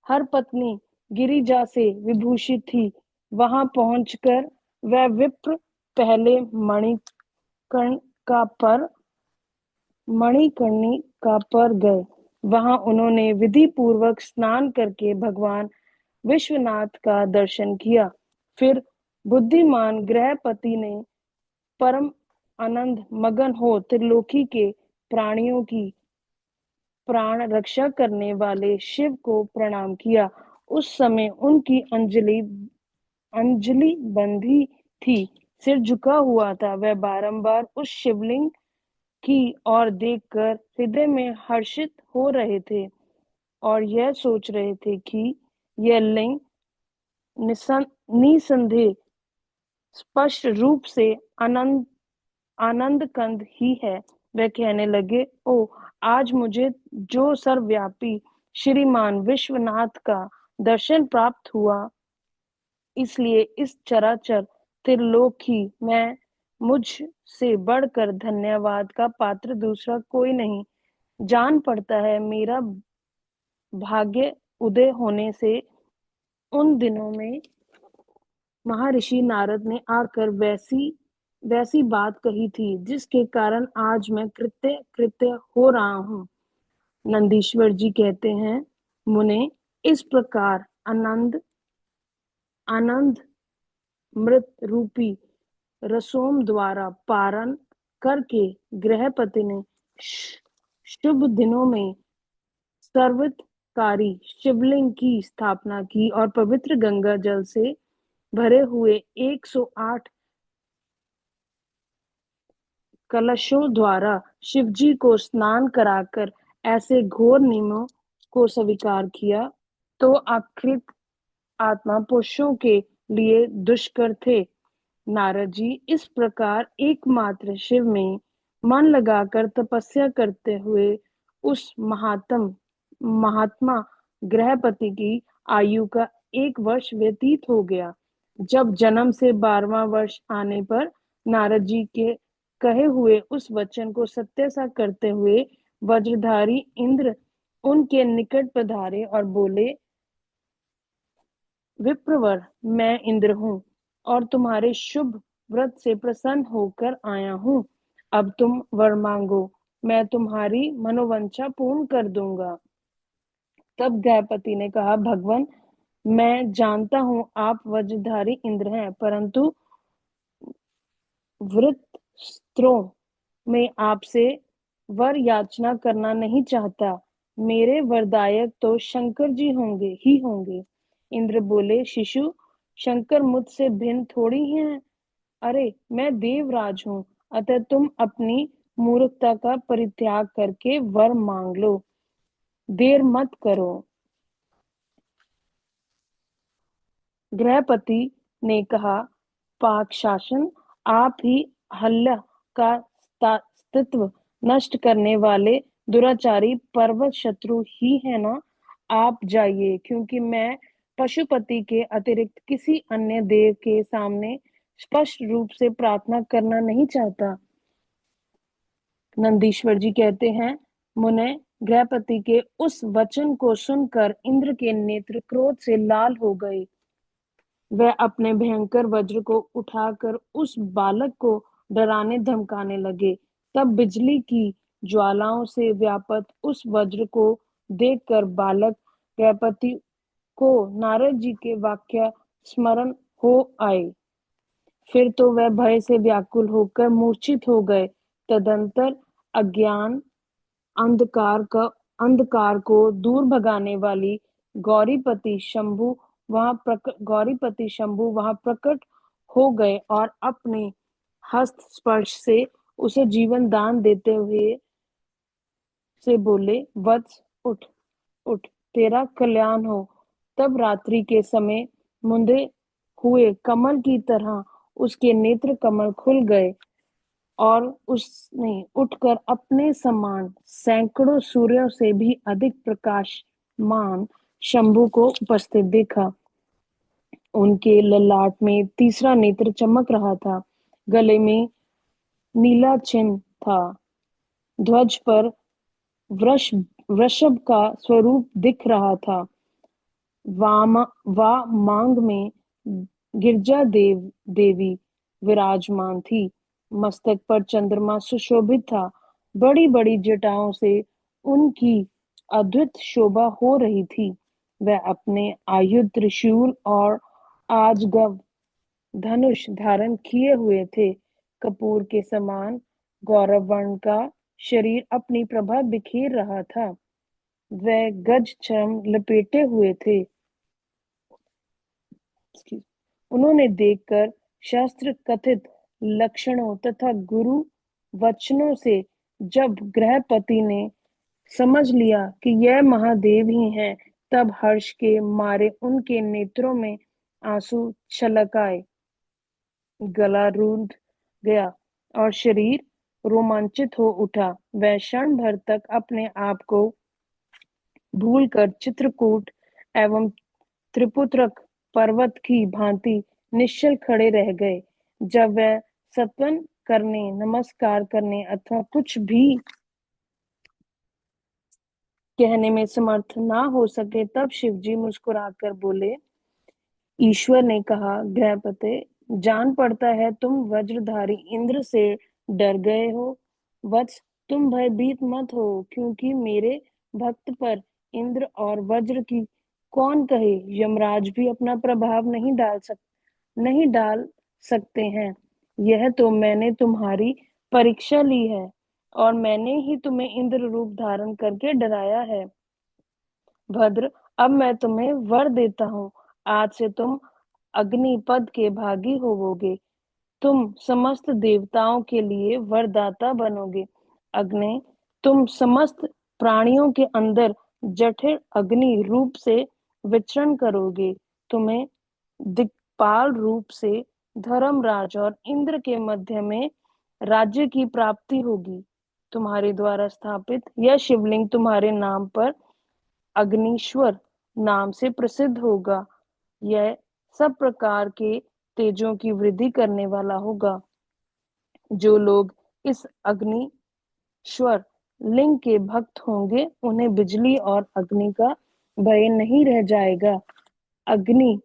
हर पत्नी गिरिजा से विभूषित थी, वहां पहुंचकर वह विप्र पहले मणिकर्णिका पर गए। वहां उन्होंने विधि पूर्वक स्नान करके भगवान विश्वनाथ का दर्शन किया। फिर बुद्धिमान गृहपति ने परम आनंद मगन हो त्रिलोकी के प्राणियों की प्राण रक्षा करने वाले शिव को प्रणाम किया। उस समय उनकी अंजलि बंधी थी, सिर झुका हुआ था। वह बारंबार उस शिवलिंग की ओर देखकर हृदय में हर्षित हो रहे थे और यह सोच रहे थे कि यह लिंग निसंदेह स्पष्ट रूप से आनंद कंद ही है। वह कहने लगे, ओ, आज मुझे जो सर्वव्यापी श्रीमान विश्वनाथ का दर्शन प्राप्त हुआ, इसलिए इस चराचर त्रिलोकी में मुझ से बढ़कर धन्यवाद का पात्र दूसरा कोई नहीं। जान पड़ता है मेरा भाग्य उदय होने से उन दिनों में महर्षि नारद ने आकर वैसी बात कही थी, जिसके कारण आज मैं कृत्य हो रहा हूँ। नंदीश्वर जी कहते हैं, मुने, इस प्रकार आनंद मृत रूपी रसोम द्वारा पारण करके गृहपति ने शुभ दिनों में सर्वकारी शिवलिंग की स्थापना की और पवित्र गंगा जल से भरे हुए 108 कलशों द्वारा शिवजी को स्नान कराकर ऐसे घोर नियमों को स्वीकार किया तो आखिर आत्मा पुरुषों के लिए दुष्कर थे। नारद जी इस प्रकार एकमात्र शिव में मन लगाकर तपस्या करते हुए उस महात्मा गृहपति की आयु का 1 वर्ष व्यतीत हो गया। जब जन्म से 12वां वर्ष आने पर नारद जी के कहे हुए उस वचन को सत्य सा करते हुए वज्रधारी इंद्र उनके निकट पधारे और बोले, विप्रवर, मैं इंद्र हूँ और तुम्हारे शुभ व्रत से प्रसन्न होकर आया हूँ। अब तुम वर मांगो, मैं तुम्हारी मनोवांछा पूर्ण कर दूंगा। तब गृहपति ने कहा, भगवान, मैं जानता हूँ आप वज्रधारी इंद्र हैं, परंतु वृत्रों में आपसे वर याचना करना नहीं चाहता। मेरे वरदायक तो शंकर जी होंगे। इंद्र बोले, शिशु, शंकर मुझसे भिन्न थोड़ी हैं। अरे, मैं देवराज हूँ, अतः तुम अपनी मूर्खता का परित्याग करके वर मांग लो, देर मत करो। गृहपति ने कहा, पाक शासन, आप ही हल्ला का अस्तित्व नष्ट करने वाले दुराचारी पर्वत शत्रु ही है ना। आप जाइए, क्योंकि मैं पशुपति के अतिरिक्त किसी अन्य देव के सामने स्पष्ट रूप से प्रार्थना करना नहीं चाहता। नंदीश्वर जी कहते हैं, मुने, गृहपति के उस वचन को सुनकर इंद्र के नेत्र क्रोध से लाल हो गए। वह अपने भयंकर वज्र को उठाकर उस बालक को डराने धमकाने लगे। तब बिजली की ज्वालाओं से व्याप्त उस वज्र को देखकर बालक गृहपति को नारद जी के वाक्य स्मरण हो आए। फिर तो वह भय से व्याकुल होकर मूर्छित हो गए। तदंतर अज्ञान अंधकार को दूर भगाने वाली गौरीपति शंभु वहां प्रकट हो गए और अपने हस्त स्पर्श से उसे जीवन दान देते हुए से बोले, वत्स, उठ उठ, तेरा कल्याण हो। तब रात्रि के समय मुंदे हुए कमल की तरह उसके नेत्र कमल खुल गए और उसने उठकर अपने समान सैकड़ों सूर्यों से भी अधिक प्रकाशमान शंभु को उपस्थित देखा। उनके ललाट में तीसरा नेत्र चमक रहा था, गले में नीला चिन्ह था, ध्वज पर वृषभ का स्वरूप दिख रहा था, मांग में गिरजा देवी विराजमान थी, मस्तक पर चंद्रमा सुशोभित था, बड़ी बड़ी जटाओं से उनकी अद्भुत शोभा हो रही थी। वह अपने आयुध त्रिशूल और आजगव धनुष धारण किए हुए थे। कपूर के समान गौरव वर्ण का शरीर अपनी प्रभा बिखेर रहा था। वह गज चर्म लपेटे हुए थे। उन्होंने देखकर शास्त्र कथित लक्षणों तथा गुरु वचनों से जब गृहपति ने समझ लिया कि यह महादेव ही हैं, तब हर्ष के मारे उनके नेत्रों में आंसू छलक आए, गला रूंध गया और शरीर रोमांचित हो उठा। वह क्षण भर तक अपने आप को भूलकर चित्रकूट एवं त्रिपुत्रक पर्वत की भांति निश्चल खड़े रह गए। जब वह सत्वन करने, नमस्कार करने अथवा कुछ भी कहने में समर्थ ना हो सके, तब शिवजी मुस्कुराकर बोले, ईश्वर ने कहा, गृहपते, जान पड़ता है तुम वज्रधारी इंद्र से डर गए हो। वत्स, तुम भयभीत मत हो, क्योंकि मेरे भक्त पर इंद्र और वज्र की कौन कहे, यमराज भी अपना प्रभाव नहीं डाल सकते हैं। यह तो मैंने तुम्हारी परीक्षा ली है और मैंने ही तुम्हें इंद्र रूप धारण करके डराया है। भद्र, अब मैं तुम्हें वर देता हूँ, आज से तुम अग्नि पद के भागी होवोगे। तुम समस्त देवताओं के लिए वरदाता बनोगे। अग्नि, तुम समस्त प्राणियों के अंदर जठर अग्नि रूप से विचरण करोगे। तुम्हें दिक्पाल रूप से धर्मराज और इंद्र के मध्य में राज्य की प्राप्ति होगी। तुम्हारे द्वारा स्थापित यह शिवलिंग तुम्हारे नाम पर अग्नीश्वर नाम से प्रसिद्ध होगा। यह सब प्रकार के तेजों की वृद्धि करने वाला होगा। जो लोग इस अग्निश्वर लिंग के भक्त होंगे, उन्हें बिजली और अग्नि का भय नहीं रह जाएगा। अग्नि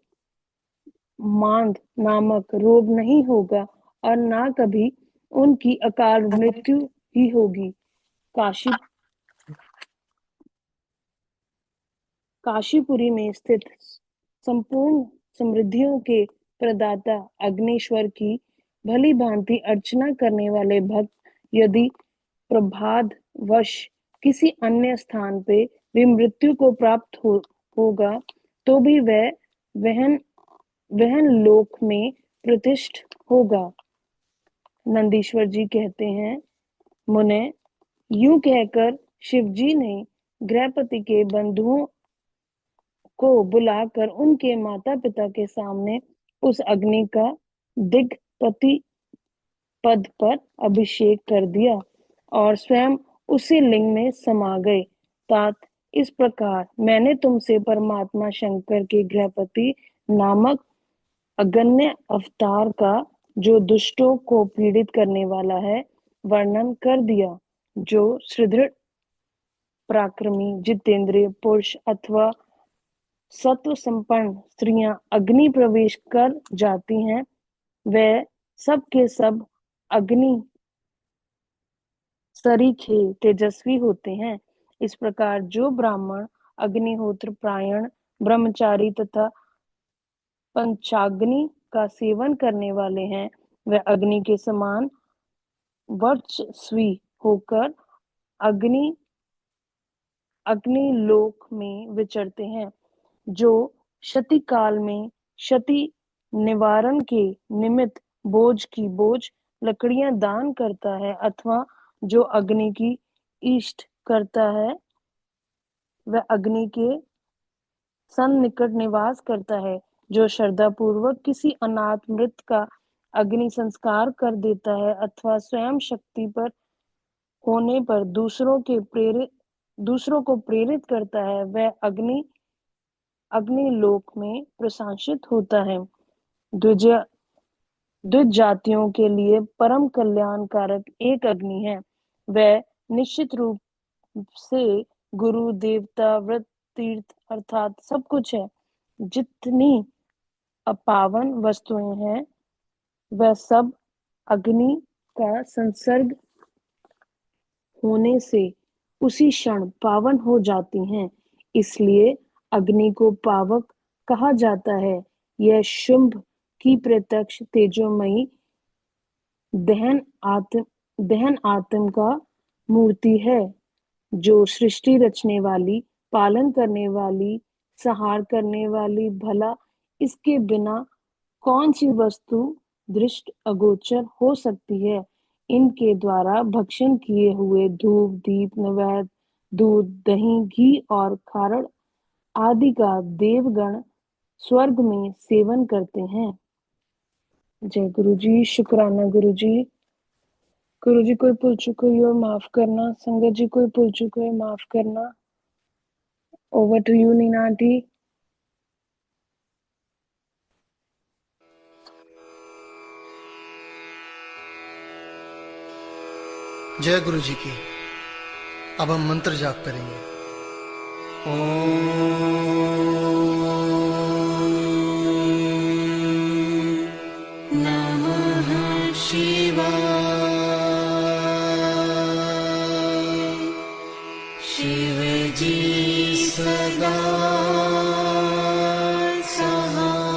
मांद नामक रोग नहीं होगा और ना कभी उनकी अकाल मृत्यु ही होगी। काशीपुरी में स्थित संपूर्ण समृद्धियों के प्रदाता अग्निश्वर की भली भांति अर्चना करने वाले भक्त यदि प्रभादवश किसी अन्य स्थान पे भी मृत्यु को प्राप्त होगा, तो भी वह वहन लोक में प्रतिष्ठ होगा। नंदीश्वर जी कहते हैं, मुने, यूं कहकर शिवजी ने गृहपति के बंधुओं को बुलाकर उनके माता पिता के सामने उस अग्नि का दिग्पति पद पर अभिषेक कर दिया और स्वयं उसी लिंग में समा गए। तात इस प्रकार मैंने तुमसे परमात्मा शंकर के गृहपति नामक अगण्य अवतार का, जो दुष्टों को पीड़ित करने वाला है, वर्णन कर दिया, जो सुदृढ़ पराक्रमी जितेंद्रिय पुरुष अथवा सत्व संपन्न स्त्रियां अग्नि प्रवेश कर जाती हैं, वे सब के सब अग्नि सरीखे तेजस्वी होते हैं। इस प्रकार जो ब्राह्मण अग्निहोत्र परायण ब्रह्मचारी तथा पंचाग्नि का सेवन करने वाले हैं, वे अग्नि के समान वर्चस्वी होकर अग्नि लोक में विचरते हैं। जो क्षति काल में क्षति निवारण के निमित्त बोझ की बोझ लकड़ियां दान करता है, अथवा जो अग्नि की इष्ट करता है, वह अग्नि के सन्निकट निवास करता है। जो श्रद्धा पूर्वक किसी अनाथ मृत का अग्नि संस्कार कर देता है, अथवा स्वयं शक्ति पर होने पर दूसरों को प्रेरित करता है, वह अग्नि लोक में प्रशासित होता है। द्विज जातियों के लिए परम कल्याणकारक एक अग्नि है। वह निश्चित रूप से गुरु देवता व्रत तीर्थ अर्थात सब कुछ है। जितनी अपावन वस्तुएं हैं, वह सब अग्नि का संसर्ग होने से उसी क्षण पावन हो जाती हैं। इसलिए अग्नि को पावक कहा जाता है। यह शुंभ की प्रत्यक्ष तेजोमयी दहन आत्म का मूर्ति है, जो सृष्टि रचने वाली, पालन करने वाली, संहार करने वाली, भला इसके बिना कौन सी वस्तु दृष्ट अगोचर हो सकती है। इनके द्वारा भक्षण किए हुए धूप दीप नैवेद्य दूध दही घी और खारड़ आदि का देवगण स्वर्ग में सेवन करते हैं। जय गुरु जी। शुक्राना गुरु जी। गुरु जी, कोई भूल चूक हुई हो माफ करना। संगत जी, कोई भूल चूक हुई माफ करना। Over to you Neena aunty. जय गुरु जी की। अब हम मंत्र जाप करेंगे। नमः शिवाय। शिव जी सदा सहाय।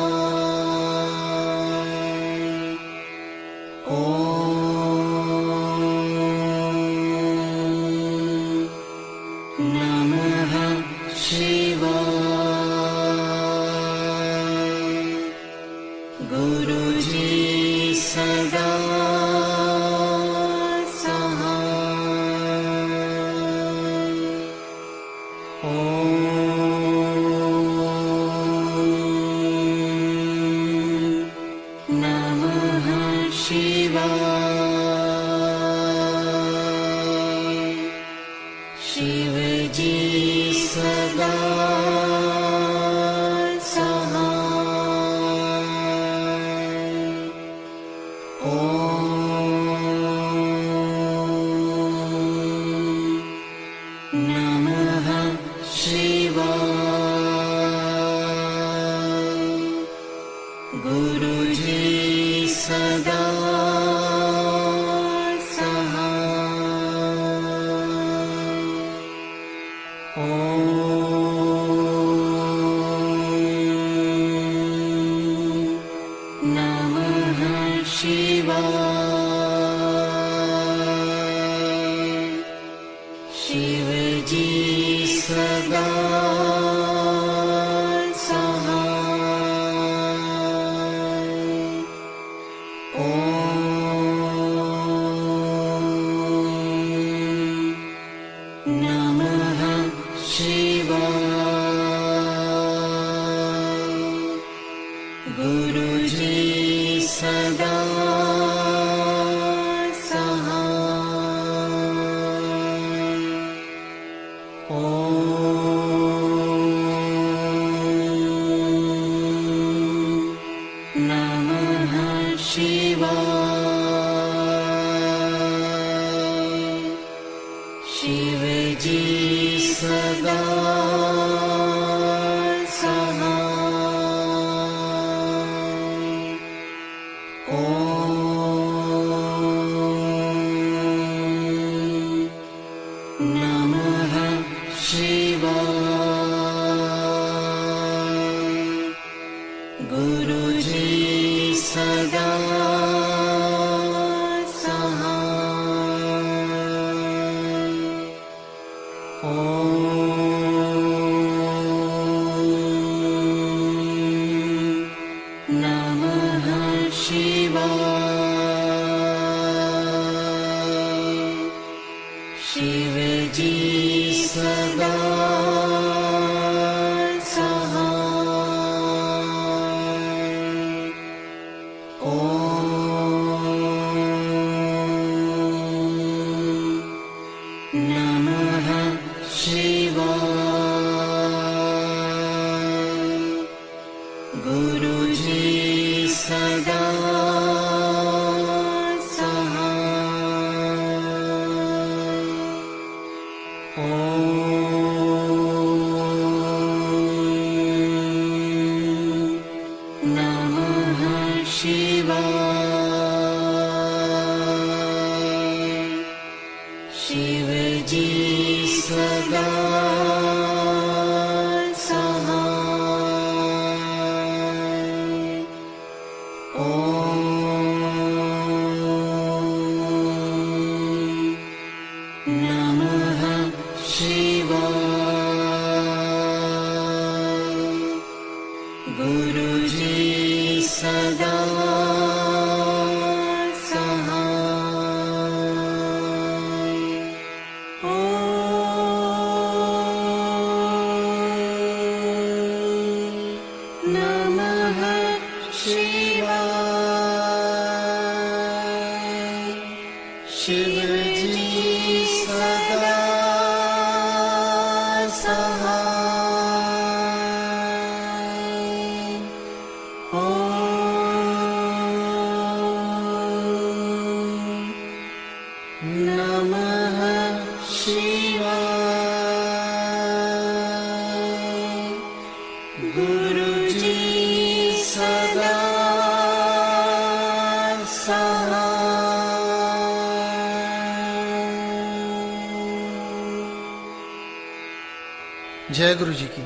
शिव जी सदा सहाय। ॐ नमः शिवाय। गुरुजी सदा नमः शिवाय। शिव जी सदा सहाय। ॐ नमः शिवाय। गुरुजी सदा सहाय। ॐ नमः शिवाय। शिव जी सदा सहाय। ॐ नमः शिवाय। गुरुजी सदा सहाय। ॐ नमः शिवाय। शिव जी सदा सहाय। ॐ नमः शिवाय। गुरुजी सदा सहाय। जय गुरु जी की।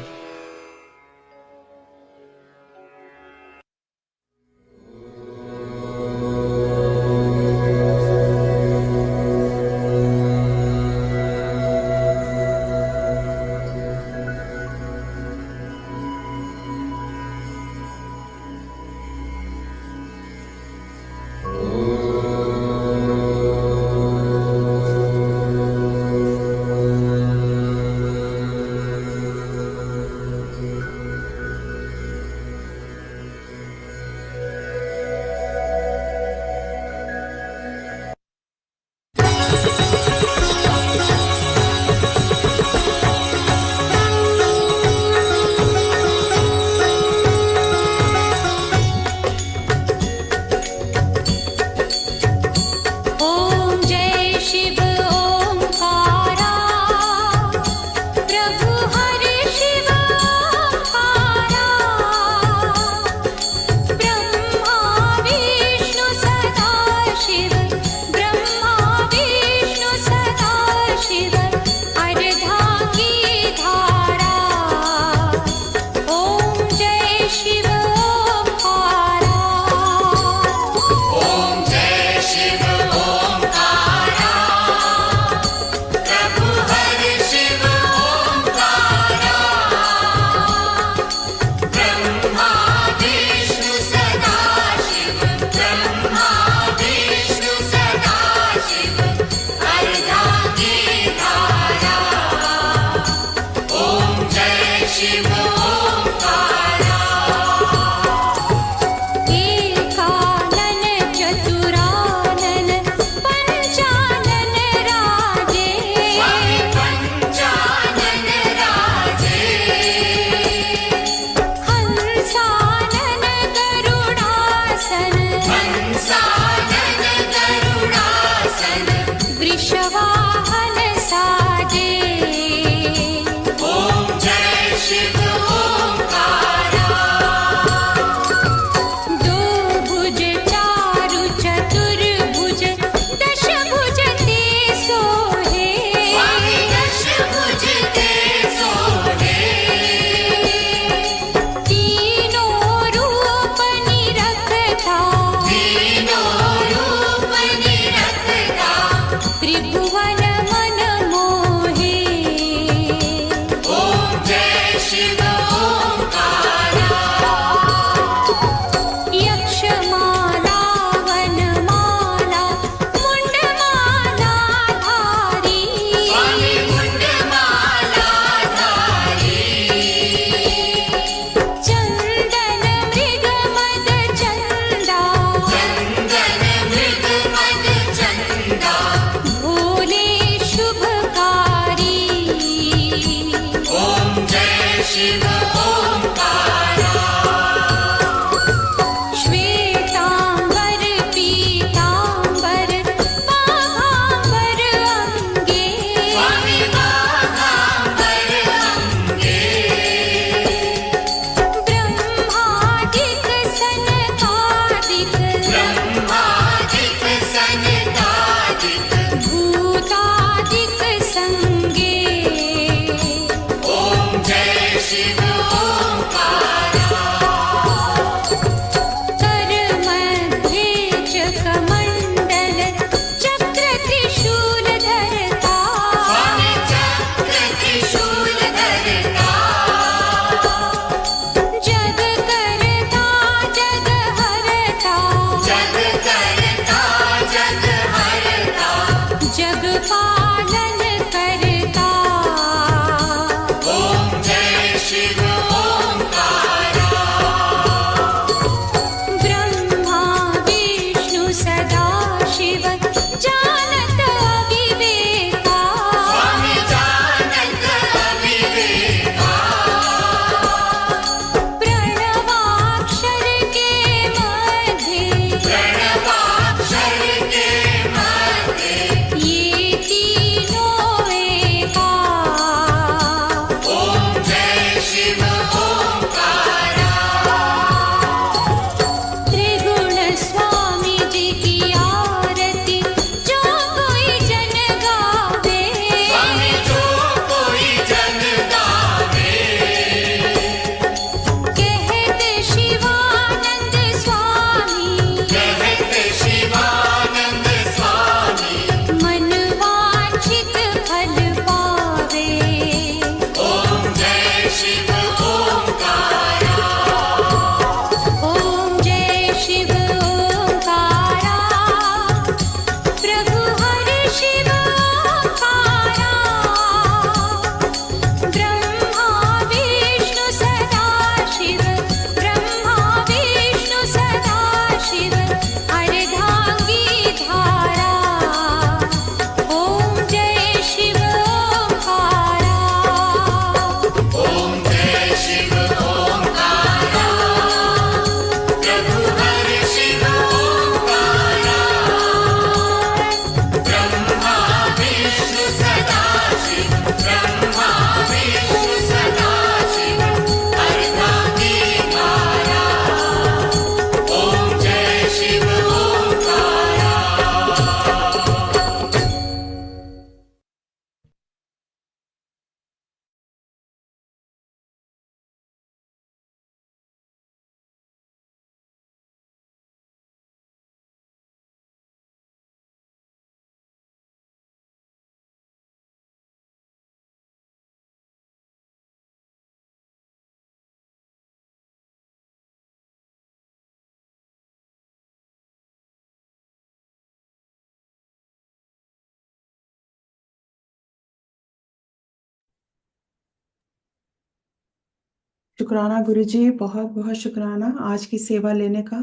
शुक्राना गुरुजी, बहुत बहुत शुक्राना आज की सेवा लेने का।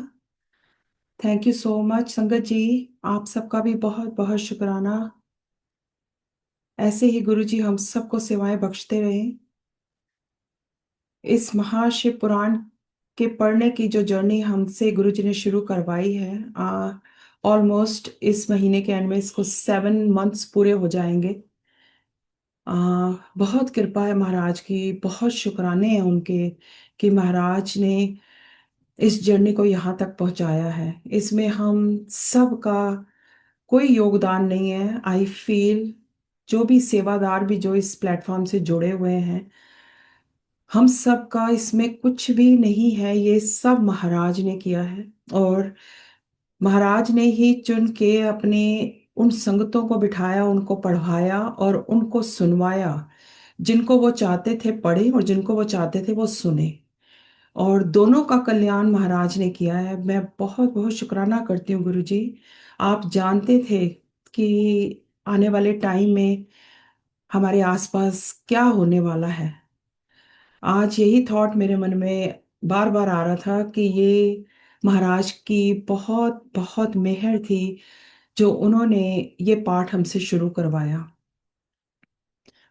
थैंक यू सो मच संगत जी, आप सबका भी बहुत बहुत शुक्राना। ऐसे ही गुरुजी हम सबको सेवाएं बख्शते रहें। इस महाशिव पुराण के पढ़ने की जो जर्नी हमसे गुरुजी ने शुरू करवाई है, ऑलमोस्ट इस महीने के एंड में इसको 7 मंथ्स पूरे हो जाएंगे। बहुत कृपा है महाराज की, बहुत शुक्राने हैं उनके कि महाराज ने इस जर्नी को यहाँ तक पहुँचाया है। इसमें हम सबका कोई योगदान नहीं है। आई फील जो भी सेवादार भी जो इस प्लेटफॉर्म से जुड़े हुए हैं, हम सबका इसमें कुछ भी नहीं है। ये सब महाराज ने किया है और महाराज ने ही चुन के अपने उन संगतों को बिठाया, उनको पढ़ाया और उनको सुनवाया। जिनको वो चाहते थे पढ़े और जिनको वो चाहते थे वो सुने, और दोनों का कल्याण महाराज ने किया है। मैं बहुत बहुत शुक्राना करती हूँ गुरु जी। आप जानते थे कि आने वाले टाइम में हमारे आसपास क्या होने वाला है। आज यही थॉट मेरे मन में बार बार आ रहा था कि ये महाराज की बहुत बहुत मेहर थी जो उन्होंने ये पाठ हमसे शुरू करवाया।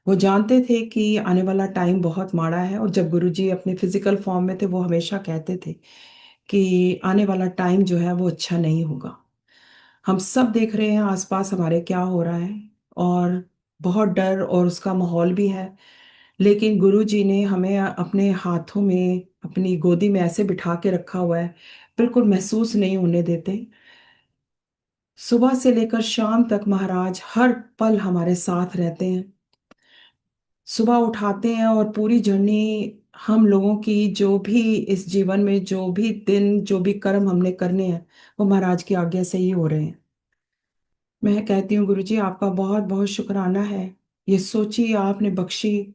वो जानते थे कि आने वाला टाइम बहुत माड़ा है, और जब गुरुजी अपने फिजिकल फॉर्म में थे वो हमेशा कहते थे कि आने वाला टाइम जो है वो अच्छा नहीं होगा। हम सब देख रहे हैं आसपास हमारे क्या हो रहा है, और बहुत डर और उसका माहौल भी है। लेकिन गुरुजी ने हमें अपने हाथों में, अपनी गोदी में ऐसे बिठा के रखा हुआ है, बिल्कुल महसूस नहीं होने देते। सुबह से लेकर शाम तक महाराज हर पल हमारे साथ रहते हैं। सुबह उठाते हैं और पूरी जर्नी हम लोगों की, जो भी इस जीवन में जो भी दिन जो भी कर्म हमने करने हैं वो महाराज की आज्ञा से ही हो रहे हैं। मैं कहती हूँ गुरुजी आपका बहुत बहुत शुक्राना है। ये सोचिए आपने बख्शी,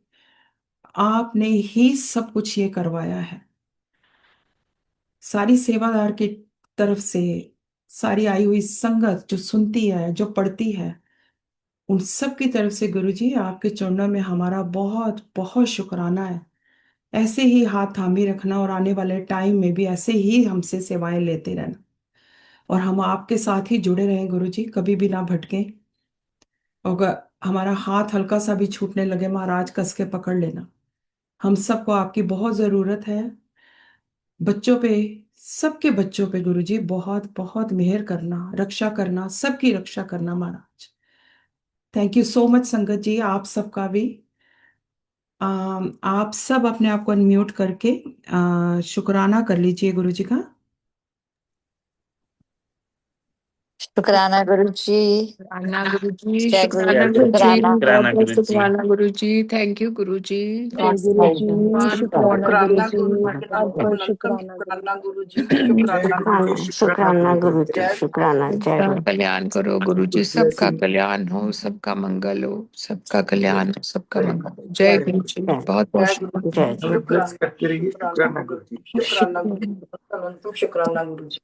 आपने ही सब कुछ ये करवाया है। सारी सेवादार की तरफ से सारी आई हुई संगत जो सुनती है, जो पढ़ती है, उन सब की तरफ से गुरुजी आपके चरणों में हमारा बहुत बहुत शुक्राना है। ऐसे ही हाथ थामे रखना और आने वाले टाइम में भी ऐसे ही हमसे सेवाएं लेते रहना, और हम आपके साथ ही जुड़े रहें गुरुजी, कभी भी ना भटकें। और अगर हमारा हाथ हल्का सा भी छूटने लगे महाराज कस के पकड़ लेना। हम सबको आपकी बहुत जरूरत है। बच्चों पे, सबके बच्चों पे गुरुजी बहुत बहुत मेहर करना, रक्षा करना, सबकी रक्षा करना महाराज। थैंक यू सो मच संगत जी, आप सबका भी। आप सब अपने आप को अनम्यूट करके शुक्राना कर लीजिए गुरु जी का। शुक्राना गुरु जी। शुक्राना गुरु जी, जय गुरु शुक्राना जी। गुरु जी, शुक्राना। बहुत बहुत शुक्राना गुरु जी। थैंक यू गुरु जी। जय गुरु जी, शुक्राना गुरु शुक्राना जी, गुरु जी, बहुत बहुत वंदनम शुक्राना गुरु शुक्राना जी। गुरु जी, शुक्राना गुरु जी। शुक्राना गुरु जी, जय शुक्राना। जय सबका गुरु। कल्याण करो गुरु जी, सबका कल्याण हो, सबका मंगल हो, सबका कल्याण हो, सबका मंगल हो। जय गुरु जी, जय बहुत बहुत जय गुरु जय शुक्राना। जी। शुक्राना शुक्राना गुरु जी, शुक्राना गुरु जी, वंदनम शुक्राना गुरु जी।